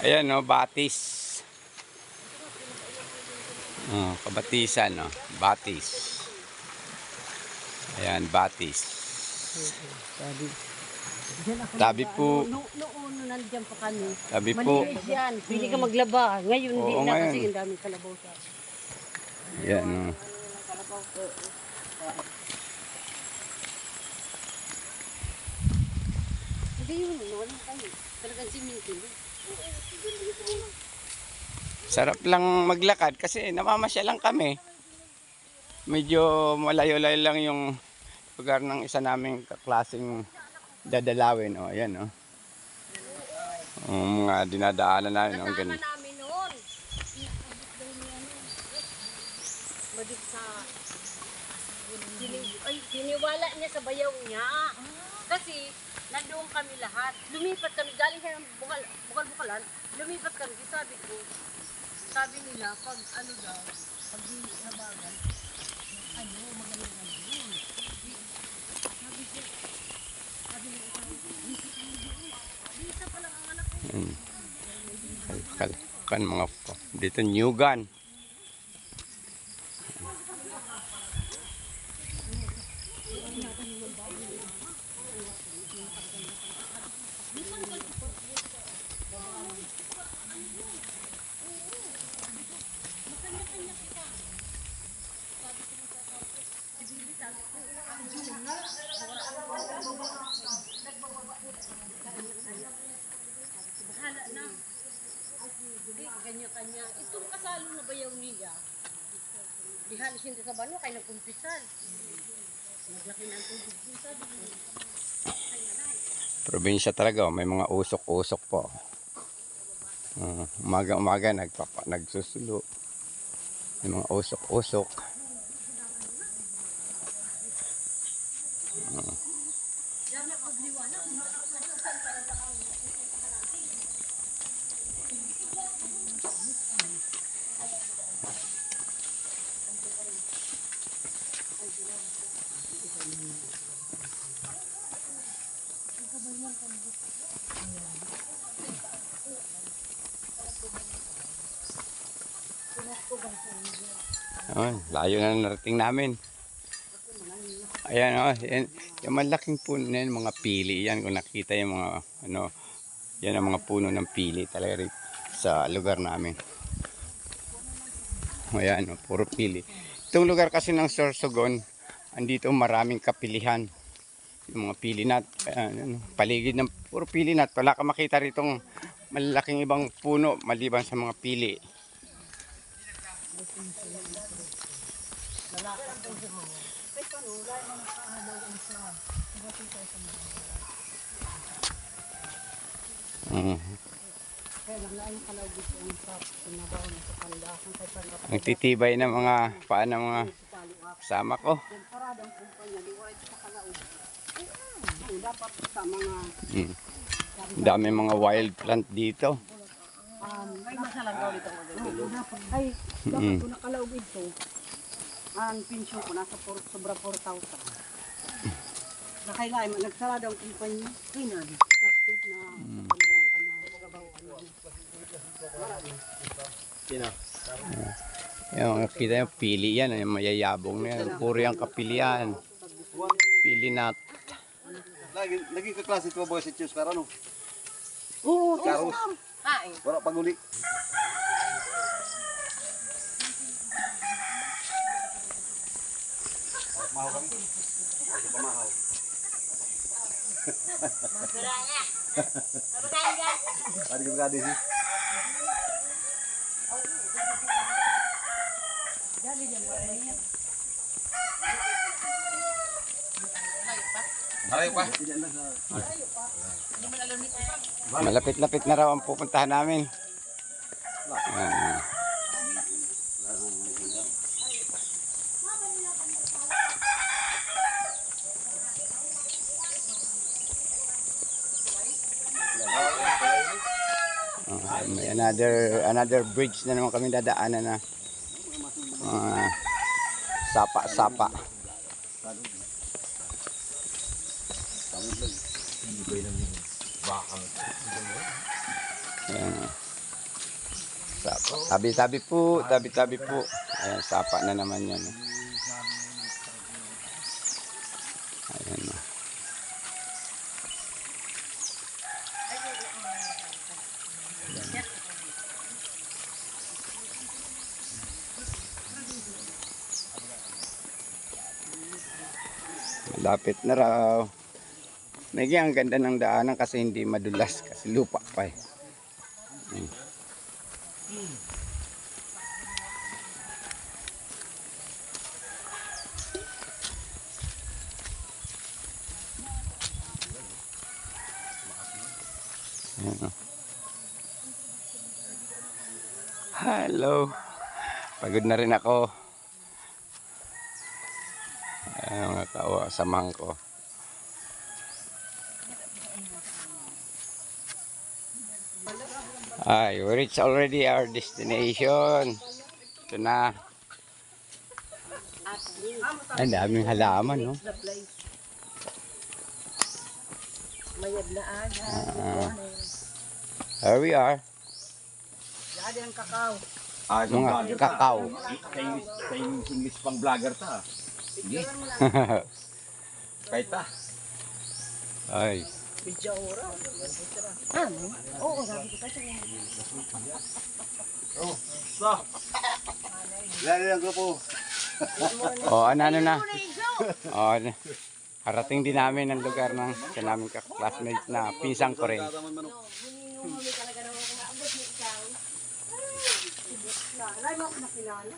Ayan o, batis. Oh, kabatisan o, batis. Ayan, batis. Tabi po. Noon nandiyan pa kami. Tabi po. Malinis yan. Pili ka maglaba. Ngayon hindi Oo, na ngayon. kasi ang daming kalabaw sa. Ayan o. Hindi yun. Wala kami. Talagang simintin. Sarap lang maglakad kasi namamasya lang kami. Medyo malayo-layo lang yung lugar ng isa naming kaklaseng dadalawin. O, ayan o. Mga dinadaanan namin. Ang Kasama ganda. namin noon. Magig sa... Siniwala niya sa bayaw niya. Kasi nandoon kami lahat. Lumipat kami. Galing kami ng Bukal-Bukalan. Lumipat kami. Sabi nila, pag ano daw, pag di nabagal, ano, magaling na yun. Sabi nila, dito pa lang ang anak ko. Kalkan mga po. Dito Nyugan. Bahala na. Hindi, kanya-kanya. Itong kasalo na bayaw niya. Di halos hindi sa bano, kaya nagkumpisal. Naglaki na ang tubig. Sabi ko, Probinsya talaga. May mga usok-usok po. Umaga-umaga nagsusulo. May mga usok-usok. Layo na narating namin. Ayan o, yung malaking puno na yan, mga pili yan. Kung nakita yung mga, yan ang mga puno ng pili talaga rin sa lugar namin. Ayan o, puro pili. Itong lugar kasi ng Sorsogon, andito maraming kapilihan. Yung mga pili nut, paligid ng puro pili nut. Wala ka makita ritong malalaking ibang puno maliban sa mga pili. Ang titibay ng mga paan ng mga kasama ko. Dami mga wild plant dito. ay masalagaw dito. Ay, dapat ko nakalaog ito. Ang pensyon ko nasa sobra 4,000. Nakailaim, nagsarado ang kumpanya. Ay, nabi. Sartid na magabaw. Yung kita yung pili yan, yung mayayabong na yan. Puro yung kapilian. Pili nut. Lagi kaklase ko boy si Chus pero ano? Oo, Karos. ay. Wala paguli. Mahaw kami. Mahaw. Masaranya. Napakain ka. Tadi ko kadi sih. Jadi dia buat ini. Malayo pa. Malapit-lapit na raw ang pupuntahan namin. May another bridge na naman kami dadaanan na sapa-sapa. Ayan. Sapa. Tabi-tabi po, tabi-tabi po. Ayan, sapa na naman yan. Ayan o. Lapit na raw. Medyo ang ganda ng daanan kasi hindi madulas kasi lupa pa eh. Ayan, oh. Hello. Pagod na rin ako. Ayan, mga samahan ko. Ay, we reach already our destination. Ito na. Ang daming halaman, no? Mayab na aga. Here we are. Lagi ang kakao. Mga kakao. Kaya English pang vlogger ta. Sige. Kahit ta. Ay. Bidya ora. Ano? Oo, sabi ko kasi. Lalo lang grupo. Oh, ano na. Oh, harating din namin ang lugar ng sa naming classmate na pinsang ko rin. Hindi talaga naman kung maabot ni ikaw. Ay, mo ako nakilala.